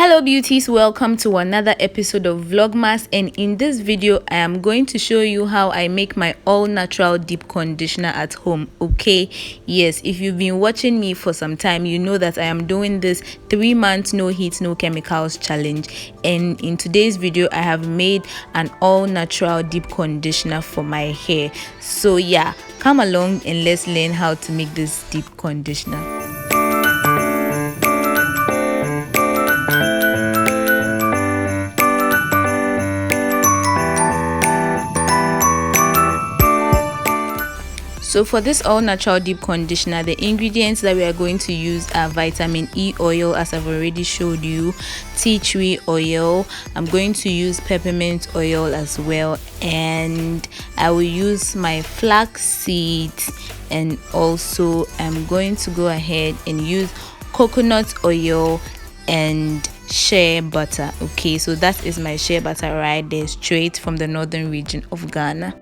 Hello beauties, welcome to another episode of Vlogmas, and in this video I am going to show you how I make my all natural deep conditioner at home. Okay, yes, if you've been watching me for some time, you know that I am doing this 3 months no heat no chemicals challenge, and in today's video I have made an all natural deep conditioner for my hair. So yeah, come along and let's learn how to make this deep conditioner. So for this all natural deep conditioner, the ingredients that we are going to use are vitamin E oil, as I've already showed you, tea tree oil, I'm going to use peppermint oil as well, and I will use my flax seeds, and also I'm going to go ahead and use coconut oil and shea butter. Okay, so that is my shea butter right there, straight from the northern region of Ghana.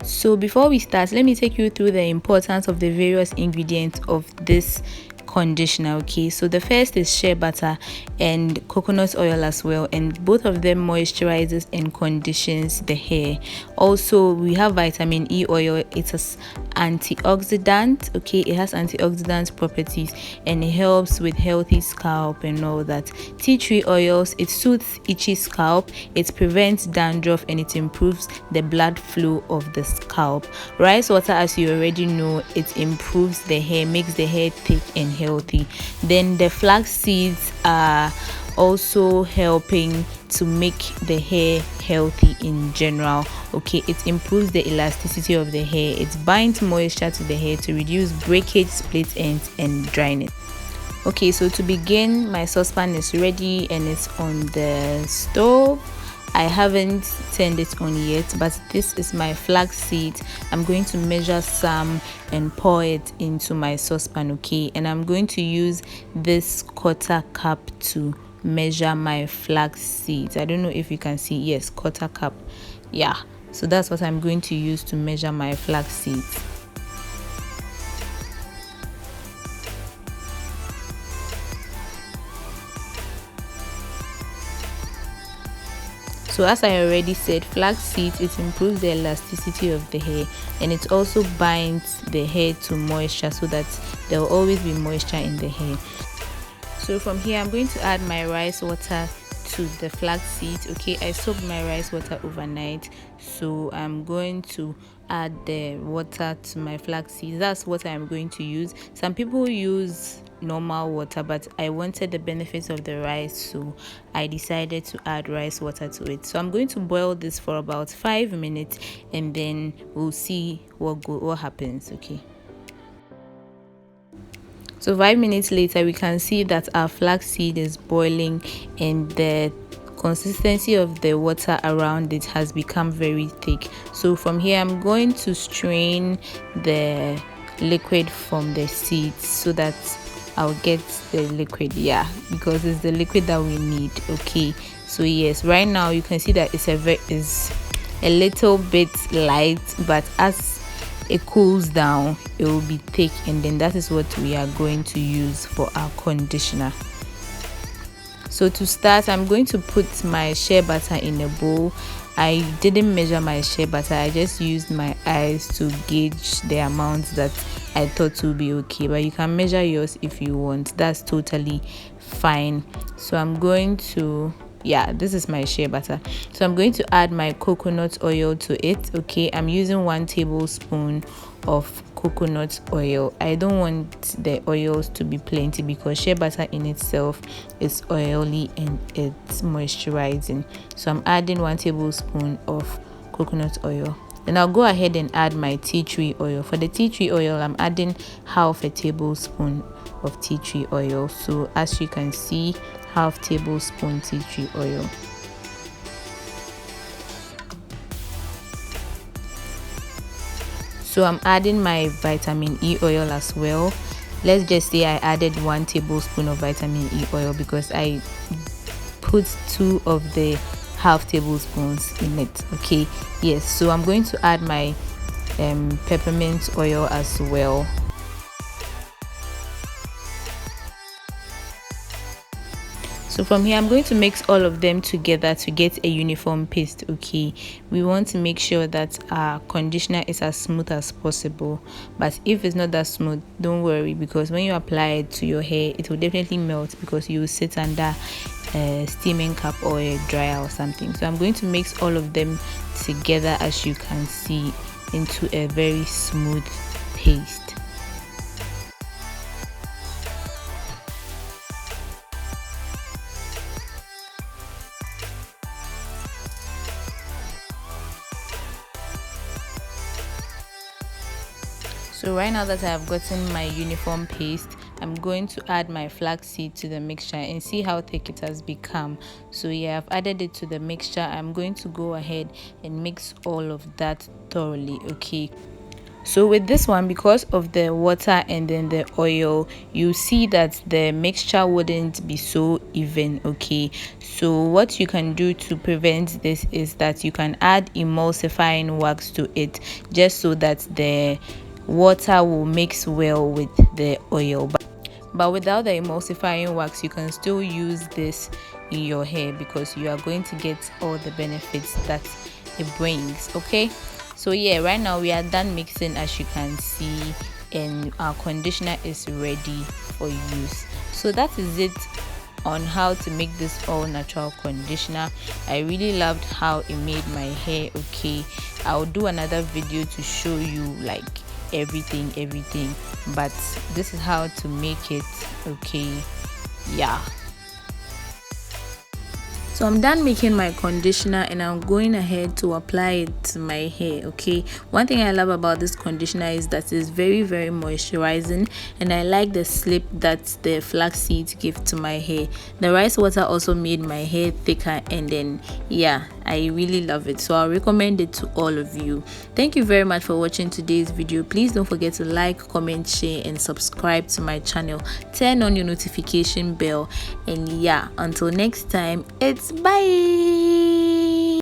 So before we start, let me take you through the importance of the various ingredients of this conditioner. Okay, so the first is shea butter and coconut oil as well, and both of them moisturizes and conditions the hair. Also we have vitamin E oil. It is antioxidant. Okay, it has antioxidant properties and it helps with healthy scalp and all that. Tea tree oils, it soothes itchy scalp, it prevents dandruff, and it improves the blood flow of the scalp. Rice water, as you already know, it improves the hair, makes the hair thick and healthy. Then the flax seeds are also helping to make the hair healthy in general. Okay, it improves the elasticity of the hair, it binds moisture to the hair to reduce breakage, split ends, and dryness. Okay, so to begin, my saucepan is ready and it's on the stove. I haven't turned it on yet, but this is my flax seed. I'm going to measure some and pour it into my saucepan. Okay, and I'm going to use this quarter cup to measure my flax seeds. I don't know if you can see. Yes, quarter cup. Yeah, so that's what I'm going to use to measure my flax seeds. So as I already said, flax seeds, it improves the elasticity of the hair, and it also binds the hair to moisture so that there will always be moisture in the hair. So from here I'm going to add my rice water to the flax seeds. Okay, I soaked my rice water overnight, so I'm going to add the water to my flax seeds. That's what I'm going to use. Some people use normal water, but I wanted the benefits of the rice, so I decided to add rice water to it. So I'm going to boil this for about 5 minutes, and then we'll see what happens. Okay, so 5 minutes later we can see that our flaxseed is boiling and the consistency of the water around it has become very thick. So from here I'm going to strain the liquid from the seeds so that I'll get the liquid, yeah, because it's the liquid that we need. Okay, so yes, right now you can see that it's a little bit light, but as it cools down it will be thick, and then that is what we are going to use for our conditioner. So to start, I'm going to put my shea butter in a bowl. I didn't measure my shea butter, I just used my eyes to gauge the amount that I thought would be okay, but you can measure yours if you want, that's totally fine. So I'm going to, yeah, this is my shea butter, so I'm going to add my coconut oil to it. Okay, I'm using 1 tablespoon of coconut oil. I don't want the oils to be plenty because shea butter in itself is oily and it's moisturizing. So I'm adding 1 tablespoon of coconut oil. Then I'll go ahead and add my tea tree oil. For the tea tree oil, I'm adding half a tablespoon of tea tree oil. So as you can see, half tablespoon tea tree oil. So I'm adding my vitamin E oil as well. Let's just say I added 1 tablespoon of vitamin E oil because I put 2 of the half tablespoons in it. Okay, yes, so I'm going to add my peppermint oil as well. So from here, I'm going to mix all of them together to get a uniform paste. Okay, we want to make sure that our conditioner is as smooth as possible, but if it's not that smooth, don't worry, because when you apply it to your hair, it will definitely melt because you will sit under a steaming cup or a dryer or something. So I'm going to mix all of them together, as you can see, into a very smooth paste. So right now that I have gotten my uniform paste, I'm going to add my flaxseed to the mixture and see how thick it has become. So yeah, I've added it to the mixture. I'm going to go ahead and mix all of that thoroughly. Okay, so with this one, because of the water and then the oil, you see that the mixture wouldn't be so even. Okay, so what you can do to prevent this is that you can add emulsifying wax to it, just so that the water will mix well with the oil. But without the emulsifying wax, you can still use this in your hair because you are going to get all the benefits that it brings. Okay, so yeah, right now we are done mixing, as you can see, and our conditioner is ready for use. So that is it on how to make this all natural conditioner. I really loved how it made my hair. Okay, I'll do another video to show you like everything, but this is how to make it. Okay, yeah. So I'm done making my conditioner and I'm going ahead to apply it to my hair. Okay, one thing I love about this conditioner is that it's very moisturizing, and I like the slip that the flax seeds give to my hair. The rice water also made my hair thicker, and then yeah, I really love it. So I'll recommend it to all of you. Thank you very much for watching today's video. Please don't forget to like, comment, share and subscribe to my channel. Turn on your notification bell, and yeah, until next time, it's bye.